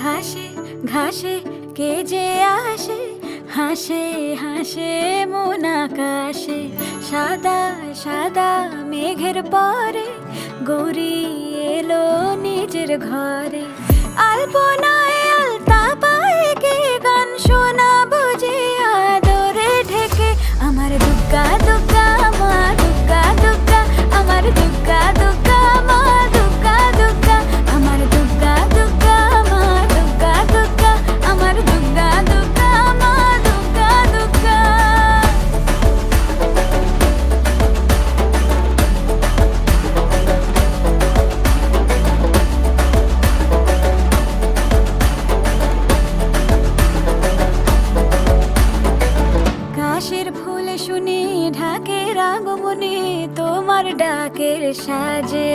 ঘাসে ঘাসে কে যে আসে, হাসে হাসে মন আকাশে। সাদা সাদা মেঘের পরে গৌরী এলো নিজের ঘরে। আলপনায় আলতা পায়ে কে গান শোনাবো যে আদরে ঢেকে। আমার দুগ্গা দুগ্গা মা দুগ্গা দুগ্গা, আমার দুগ্গা দুগ্গা মা দুগ্গা দুগ্গা, আমার দুগ্গা দুগ্গা মা দুগ্গা দুগ্গা, আমার দুগ্গা দুগ্গা মা দুগ্গা দুগ্গা। কাশের ফুল শুনি ঢাকের আগমনে, তোমার ডাকের সাজে